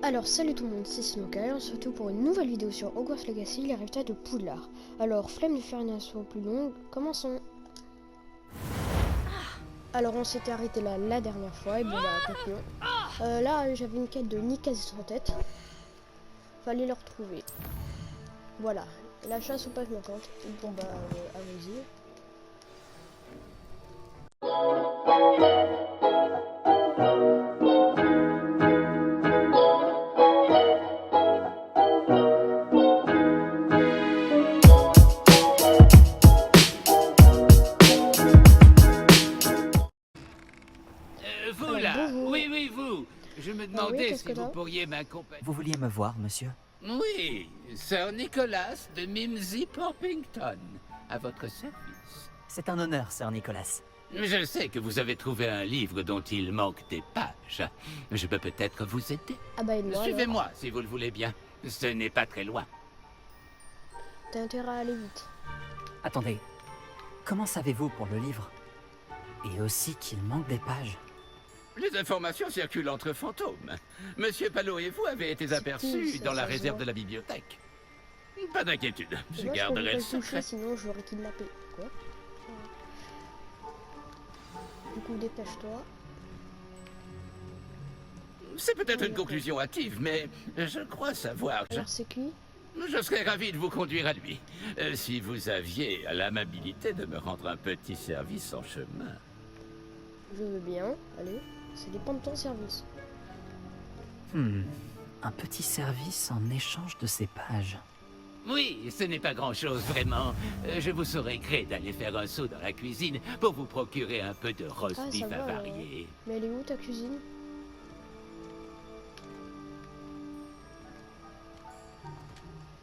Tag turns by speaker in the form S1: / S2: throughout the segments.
S1: Alors salut tout le monde, c'est Sinokai, on se retrouve pour une nouvelle vidéo sur Hogwarts Legacy, les résultats de Poudlard. Alors, flemme de faire une intro plus longue, commençons. Alors on s'était arrêté là la dernière fois, et bon bah continuons. Là j'avais une quête de Nick en tête. Fallait le retrouver. Voilà, la chasse aux pages manquantes. Bon bah allons-y.
S2: Vous là, oui, vous. Je me demandais
S1: qu'est-ce
S2: si
S1: que
S2: vous
S1: t'as
S2: pourriez m'accompagner.
S3: Vous vouliez me voir, monsieur?
S2: Oui, Sir Nicholas de Mimsy Porpington, à votre service.
S3: C'est un honneur, Sir Nicholas.
S2: Je sais que vous avez trouvé un livre dont il manque des pages. Je peux peut-être vous aider.
S1: Ah bah aide-moi.
S2: Suivez-moi si vous le voulez bien. Ce n'est pas très loin.
S1: T'as intérêt à aller vite.
S3: Attendez, comment savez-vous pour le livre? Et aussi qu'il manque des pages.
S2: Les informations circulent entre fantômes. Monsieur Palot et vous avez été aperçus dans la réserve de la bibliothèque. Pas d'inquiétude, je garderai le secret.
S1: Sinon je l'aurais kidnappé. Quoi? Du coup dépêche-toi.
S2: C'est peut-être une conclusion hâtive, mais je crois savoir.
S1: Alors c'est qui?
S2: Je serais ravi de vous conduire à lui. Si vous aviez l'amabilité de me rendre un petit service en chemin.
S1: Je veux bien, allez, ça dépend de ton service.
S3: Un petit service en échange de ces pages.
S2: Oui, ce n'est pas grand-chose, vraiment. Je vous saurais gré d'aller faire un saut dans la cuisine pour vous procurer un peu de roast
S1: Ah,
S2: beef
S1: ça va,
S2: avarié.
S1: Mais elle est où ta cuisine?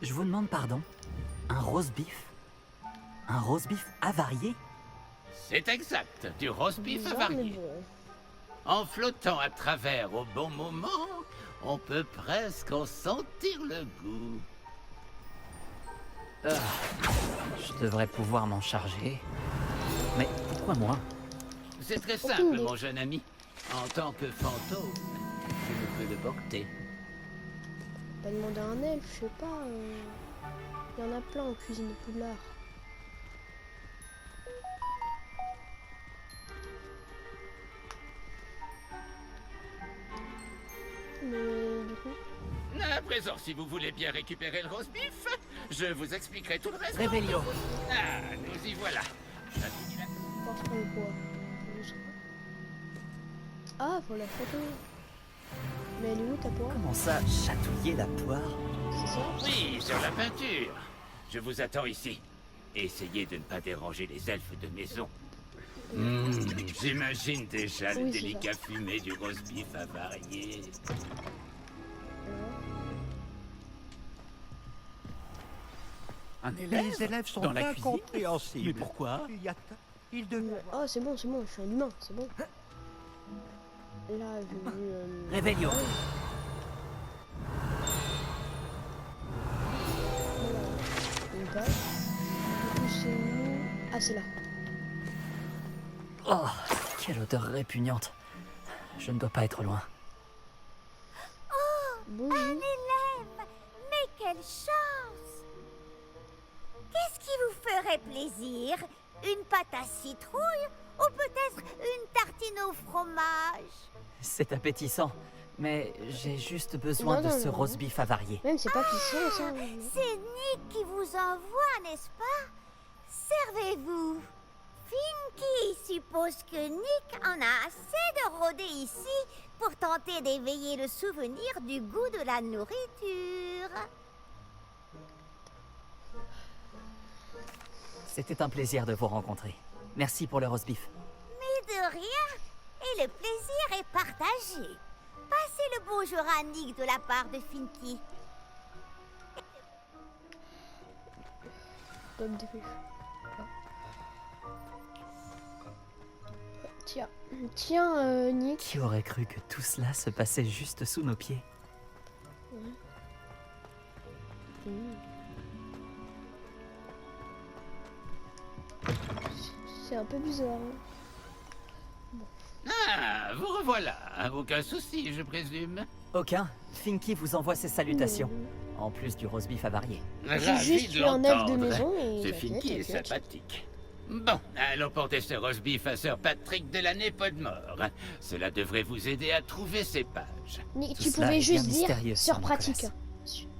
S3: Je vous demande pardon. Un roast beef? Un roast beef avarié?
S2: C'est exact, du roast beef
S1: Bizarre, mais
S2: avarié.
S1: bon.
S2: En flottant à travers au bon moment, on peut presque en sentir le goût.
S3: Je devrais pouvoir m'en charger. Mais pourquoi moi?
S2: C'est très
S1: Aucune
S2: simple,
S1: idée.
S2: mon jeune ami. En tant que fantôme, je ne peux le porter.
S1: T'as demandé à un elfe, je sais pas. Il y en a plein en cuisine de Poudlard. Mais du coup.
S2: À présent, si vous voulez bien récupérer le roast beef, je vous expliquerai tout le reste.
S3: Réveillon.
S2: Ah, nous y voilà. J'appuie là.
S1: Pour prendre quoi? Ah, pour la photo. Mais elle est où ta poire?
S3: Comment ça, chatouiller la poire?
S1: C'est ça?
S2: Oui, sur la peinture. Je vous attends ici. Essayez de ne pas déranger les elfes de maison. J'imagine déjà le
S1: Oui, c'est
S2: délicat fumé du roast beef avarié.
S4: Un élève
S5: Les élèves sont
S4: dans la cuisine.
S5: incompréhensibles.
S4: Mais pourquoi?
S5: Il devait...
S1: Oh, c'est bon, je suis un humain, c'est bon. Là, j'ai vu.
S3: Réveillon.
S1: Une page. Du coup, c'est où? Ah, c'est là.
S3: Oh, quelle odeur répugnante. Je ne dois pas être loin.
S1: Bonjour.
S6: Élève, mais quelle chance! Qu'est-ce qui vous ferait plaisir? Une pâte à citrouille ou peut-être une tartine au fromage?
S3: C'est appétissant, mais j'ai juste besoin
S1: Non,
S3: de
S1: non,
S3: ce
S1: non.
S3: roast beef avarié.
S1: Même, c'est pas pissant, ça.
S6: C'est Nick qui vous envoie, n'est-ce pas? Servez-vous. Finky suppose que Nick en a assez de rôder ici pour tenter d'éveiller le souvenir du goût de la nourriture.
S3: C'était un plaisir de vous rencontrer. Merci pour le roast beef.
S6: Mais de rien. Et le plaisir est partagé. Passez le bonjour à Nick de la part de Finky.
S1: Donne des fiches. Tiens, tiens, Nick.
S3: Qui aurait cru que tout cela se passait juste sous nos pieds?
S1: C'est un peu bizarre.
S2: Ah, vous revoilà. Aucun souci, je présume.
S3: Aucun. Finky vous envoie ses salutations. En plus du roast beef avarié.
S1: J'ai
S2: Ravi
S1: juste
S2: de
S1: tué un elfe de
S2: l'entendre.
S1: maison et...
S2: Ce
S1: t'inquiète,
S2: Finky est
S1: t'inquiète.
S2: sympathique. Bon, allons porter ce roast beef à Sir Patrick de l'année Podmore. Cela devrait vous aider à trouver ces pages.
S1: Mais
S3: Tout
S1: tu
S3: cela
S1: pouvais
S3: est
S1: juste
S3: bien
S1: dire
S3: mystérieux,
S1: Sœur
S3: Sir
S1: pratique.
S3: Nicolas.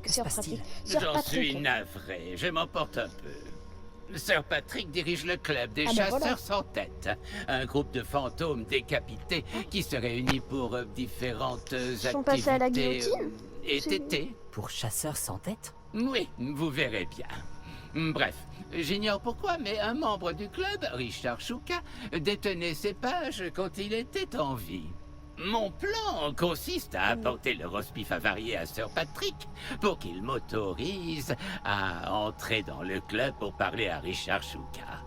S3: Que se
S1: Sœur
S3: passe-t-il?
S1: pratique. Sœur
S2: J'en suis
S1: Patrick.
S2: navré, je m'emporte un peu. Sir Patrick dirige le club des
S1: Ah ben
S2: chasseurs
S1: voilà.
S2: sans tête, un groupe de fantômes décapités qui se réunit pour différentes
S1: sont passés à la
S2: activités
S1: guillotine
S2: et
S1: C'est-
S2: tétés.
S3: Pour chasseur sans tête?
S2: Oui, vous verrez bien. Bref, j'ignore pourquoi, mais un membre du club, Richard Chouka, détenait ces pages quand il était en vie. Mon plan consiste à apporter le roast beef avarié à Sir Patrick pour qu'il m'autorise à entrer dans le club pour parler à Richard Chouka.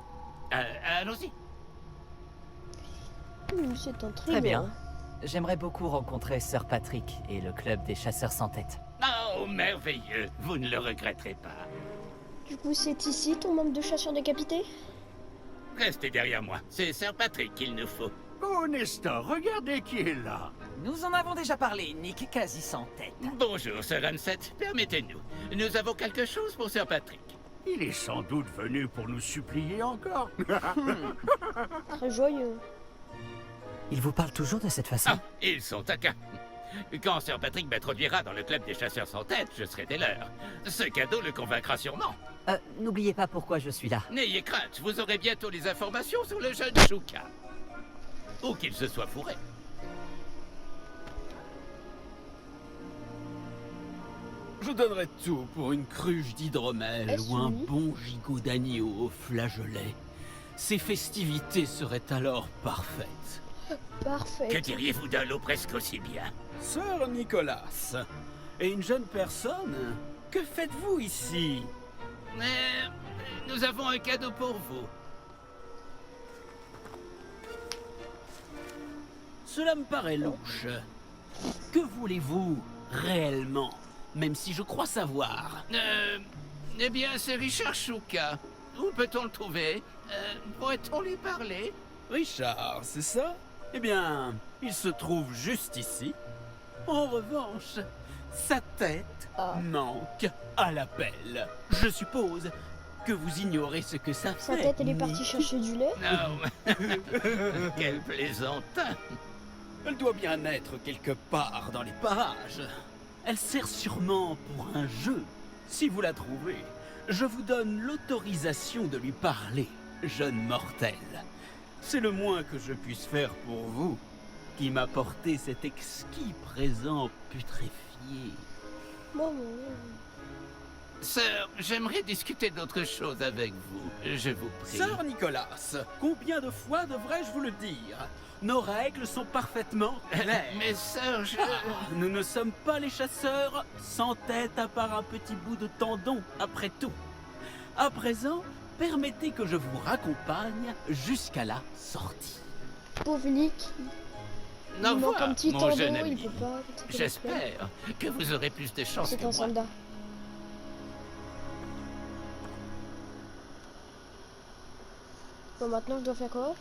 S2: Allons-y.
S1: C'est un
S3: Très bien. J'aimerais beaucoup rencontrer Sir Patrick et le club des chasseurs sans tête.
S2: Oh, merveilleux, vous ne le regretterez pas.
S1: Du coup, c'est ici ton membre de chasseur décapité?
S2: Restez derrière moi, c'est Sir Patrick qu'il nous faut.
S5: Oh, Nestor, regardez qui est là.
S4: Nous en avons déjà parlé, Nick, quasi sans tête.
S2: Bonjour, Sir Ansett, permettez-nous. Nous avons quelque chose pour Sir Patrick.
S5: Il est sans doute venu pour nous supplier encore.
S1: Très joyeux.
S3: Il vous parle toujours de cette façon?
S2: Ah, ils sont à cas. Quand Sir Patrick m'introduira dans le club des chasseurs sans tête, je serai des leurs. Ce cadeau le convaincra sûrement.
S3: N'oubliez pas pourquoi je suis là.
S2: N'ayez crainte, vous aurez bientôt les informations sur le jeune Chouka. Ou qu'il se soit fourré.
S7: Je donnerais tout pour une cruche d'hydromel
S1: Est-ce
S7: ou un
S1: lui
S7: bon gigot d'agneau au flageolet. Ces festivités seraient alors parfaites.
S1: Parfait.
S2: Que diriez-vous d'un lot presque aussi bien?
S7: Sœur Nicolas, et une jeune personne, que faites-vous ici?
S2: Nous avons un cadeau pour vous.
S7: Cela me paraît louche. Que voulez-vous réellement? Même si je crois savoir.
S2: Eh bien, c'est Richard Chouka. Où peut-on le trouver? Pourrait-on lui parler?
S7: Richard, c'est ça? Eh bien, il se trouve juste ici. En revanche, sa tête
S1: Ah.
S7: manque à l'appel. Je suppose que vous ignorez ce que ça
S1: Sa
S7: fait.
S1: tête, elle est
S7: Nick.
S1: partie chercher du lait.
S2: Non. Quel plaisantin.
S7: Elle doit bien être quelque part dans les parages. Elle sert sûrement pour un jeu. Si vous la trouvez, je vous donne l'autorisation de lui parler, jeune mortel. C'est le moins que je puisse faire pour vous, qui m'apportez cet exquis présent putréfié.
S1: Bon,
S2: Sœur, j'aimerais discuter d'autre chose avec vous. Je vous prie.
S7: Sœur Nicolas, combien de fois devrais-je vous le dire? Nos règles sont parfaitement claires.
S2: Mais sœur,
S7: Nous ne sommes pas les chasseurs sans tête à part un petit bout de tendon, après tout. À présent, permettez que je vous raccompagne jusqu'à la sortie.
S1: pauvre Nick.
S2: Au
S1: Il manque
S2: revoir,
S1: un petit
S2: mon
S1: tendon,
S2: jeune
S1: il
S2: ami.
S1: peut pas.
S2: J'espère que vous aurez plus de chance
S1: C'est
S2: que
S1: un
S2: moi.
S1: soldat. Bon, maintenant je dois faire quoi?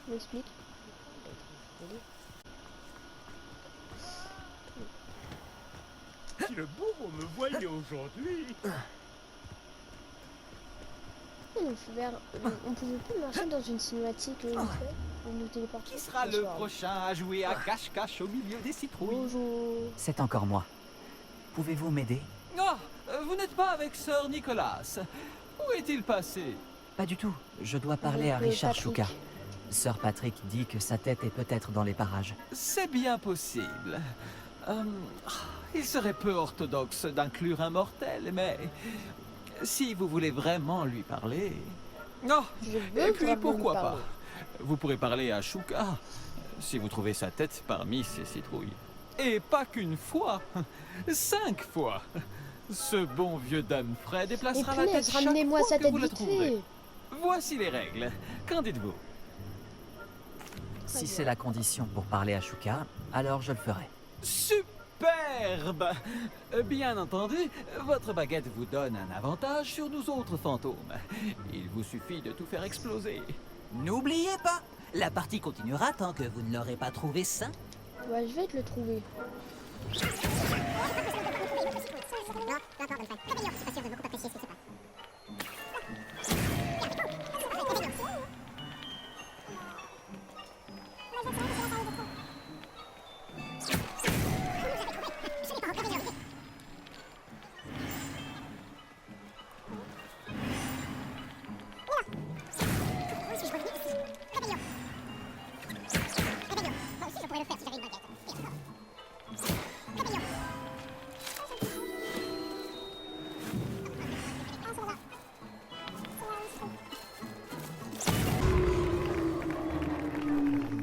S1: Je m'explique.
S5: Si le bourreau me voyait aujourd'hui.
S1: On pouvait plus marcher dans une cinématique vite fait. On nous téléporte.
S4: Qui sera le prochain à jouer à cache-cache au milieu des citrouilles?
S1: Bonjour.
S3: C'est encore moi. Pouvez-vous m'aider?
S4: Ah, vous n'êtes pas avec Sir Nicolas. Où est-il passé?
S3: Pas du tout. Je dois parler à
S1: Donc,
S3: Richard
S1: Patrick.
S3: Chouka. Sir Patrick dit que sa tête est peut-être dans les parages.
S4: C'est bien possible. Il serait peu orthodoxe d'inclure un mortel, mais si vous voulez vraiment lui parler... Oh,
S1: Je veux
S4: et puis
S1: vraiment lui
S4: pourquoi
S1: parler.
S4: pas? Vous pourrez parler à Chouka, si vous trouvez sa tête parmi ces citrouilles. Et pas qu'une fois, 5 fois. Ce bon vieux Fred
S1: Et
S4: déplacera la tête
S1: punaise,
S4: chaque
S1: ramenez-moi
S4: fois
S1: sa
S4: que
S1: tête
S4: vous la
S1: vite
S4: trouverez.
S1: fait.
S4: Voici les règles. Qu'en dites-vous?
S3: Si c'est la condition pour parler à Chouka, alors je le ferai.
S4: Superbe! Bien entendu, votre baguette vous donne un avantage sur nous autres fantômes. Il vous suffit de tout faire exploser.
S8: N'oubliez pas, la partie continuera tant que vous ne l'aurez pas trouvé sain.
S1: Ouais, je vais te le trouver.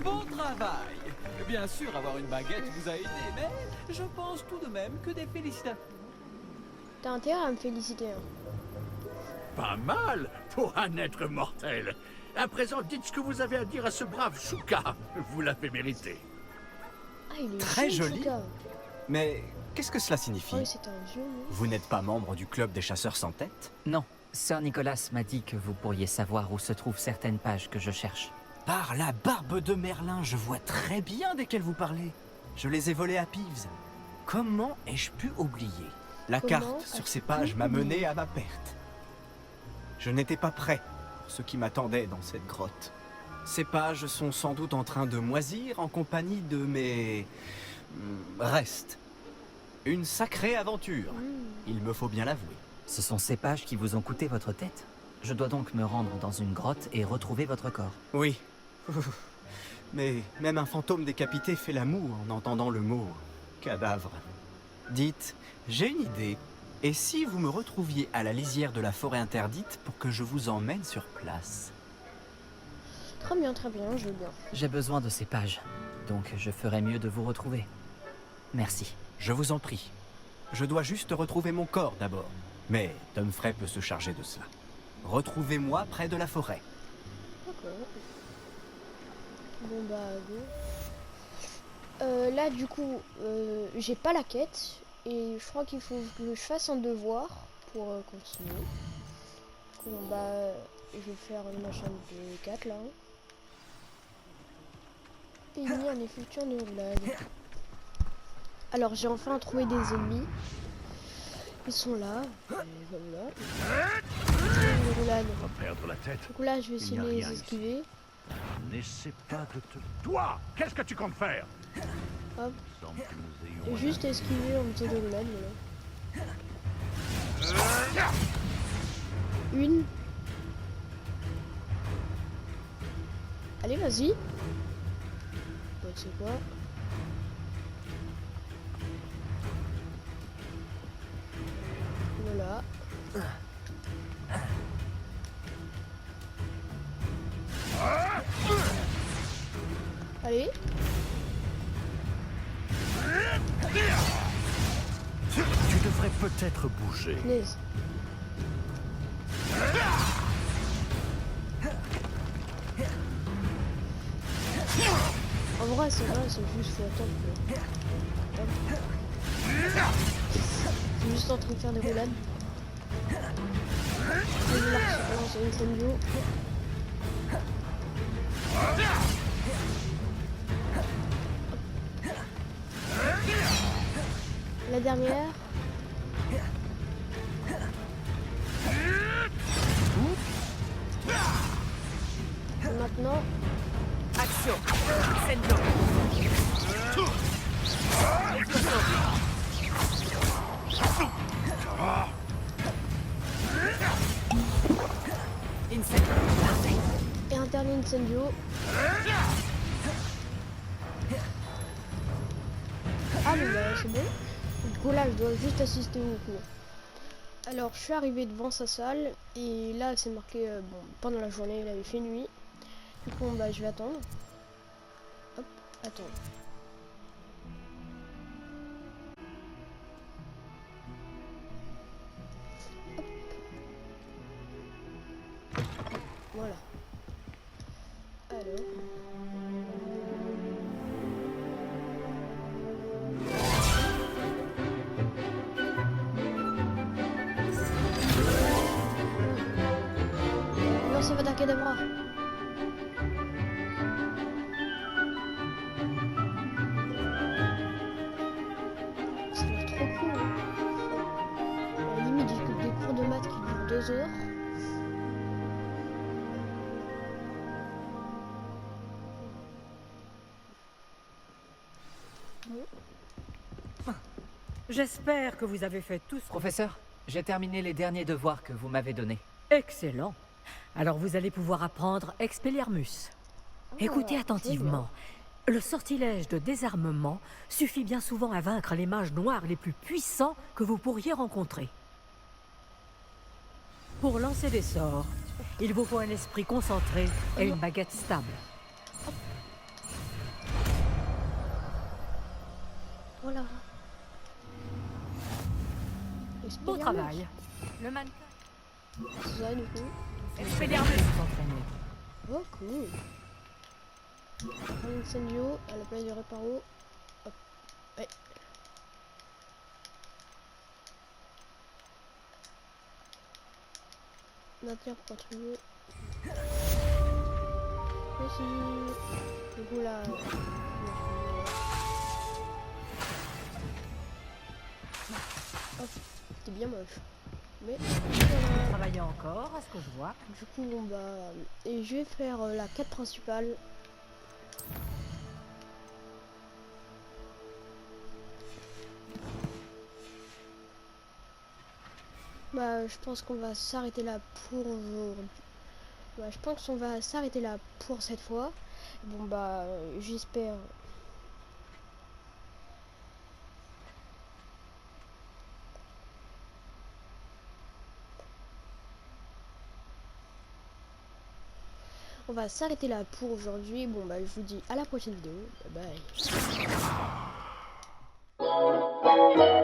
S4: Bon travail. Bien sûr, avoir une baguette vous a aidé, mais je pense tout de même que des félicitations.
S1: T'as intérêt à me féliciter. Hein.
S5: Pas mal pour un être mortel. À présent, dites ce que vous avez à dire à ce brave Shuka. Vous l'avez mérité.
S1: Ah, il est
S8: Très
S1: vieux,
S8: joli.
S1: Shuka.
S8: Mais qu'est-ce que cela signifie?
S1: Ouais, c'est un vieux. Non
S8: Vous n'êtes pas membre du club des chasseurs sans tête?
S3: Non, Sir Nicolas m'a dit que vous pourriez savoir où se trouvent certaines pages que je cherche.
S8: Par la barbe de Merlin, je vois très bien desquelles vous parlez. Je les ai volées à Peeves. Comment ai-je pu oublier? La
S1: Comment
S8: carte sur
S1: as-tu
S8: ces pages
S1: pu
S8: m'a mené
S1: oublier
S8: à ma perte. Je n'étais pas prêt pour ce qui m'attendait dans cette grotte. Ces pages sont sans doute en train de moisir en compagnie de mes restes. Une sacrée aventure, il me faut bien l'avouer.
S3: Ce sont ces pages qui vous ont coûté votre tête. Je dois donc me rendre dans une grotte et retrouver votre corps.
S8: Oui. Mais même un fantôme décapité fait la moue en entendant le mot cadavre. Dites, j'ai une idée. Et si vous me retrouviez à la lisière de la forêt interdite pour que je vous emmène sur place?
S1: Très bien, je veux bien.
S3: J'ai besoin de ces pages, donc je ferais mieux de vous retrouver. Merci.
S8: Je vous en prie. Je dois juste retrouver mon corps d'abord. Mais Dumfrey peut se charger de cela. Retrouvez-moi près de la forêt.
S1: D'accord. Bon bah go. Là du coup, j'ai pas la quête. Et je crois qu'il faut que je fasse un devoir pour continuer. Bon bah, je vais faire le machin de 4 là. Et il y a un effectuant de roulade. Alors j'ai enfin trouvé des ennemis. Ils sont là. Voilà. Une roulade.
S5: On va perdre la tête.
S1: Donc là je vais essayer
S5: Il
S1: de
S5: n'y a
S1: les
S5: rien ici.
S1: esquiver.
S5: N'essaie pas de te... Toi, qu'est-ce que tu comptes faire?
S1: Hop.
S5: Il semble que nous ayons
S1: Et juste esquiver en faisant de roulade. Voilà. Une. Allez vas-y. Bah, tu sais quoi? Voilà. Allez.
S5: Tu devrais peut-être bouger.
S1: Punaise. En vrai, c'est juste faut attendre. Hop. C'est juste en train de faire des roulades. Je vais là se lancer une scène bio. La dernière. Et maintenant.
S9: Action. Incendio. Incendio. Parfait.
S1: Et un dernier incendio. Ah bon bah c'est bon. Du coup là je dois juste assister au cours. Alors je suis arrivé devant sa salle et là c'est marqué bon pendant la journée il avait fait nuit. Du coup bah je vais attendre. Hop, attends. Hop. Voilà. Alors. Lancez votre cadavre. dinosaures.
S9: J'espère que vous avez fait tout ce...
S3: Professeur, j'ai terminé les derniers devoirs que vous m'avez donnés.
S9: Excellent. Alors vous allez pouvoir apprendre Expelliarmus. Écoutez
S1: c'est
S9: attentivement. Le sortilège de désarmement suffit bien souvent à vaincre les mages noirs les plus puissants que vous pourriez rencontrer. Pour lancer des sorts, il vous faut un esprit concentré et une baguette stable.
S1: Voilà.
S9: Beau travail. Le mannequin.
S1: C'est ça du coup.
S9: Expelliarmus. S'entraîner.
S1: Oh cool. Un incendio à la place du réparo. Hop. Ouais. Maintenir pour contribuer. Aussi. Du coup là. Hop. C'était bien moche. Mais voilà.
S9: Travaillez encore, à ce que je vois.
S1: Du coup, bon, bah, et je vais faire la quête principale. Bah, je pense qu'on va s'arrêter là pour aujourd'hui. Bah, je pense qu'on va s'arrêter là pour cette fois. Bon, bah, j'espère. On va s'arrêter là pour aujourd'hui. Bon bah je vous dis à la prochaine vidéo. Bye bye.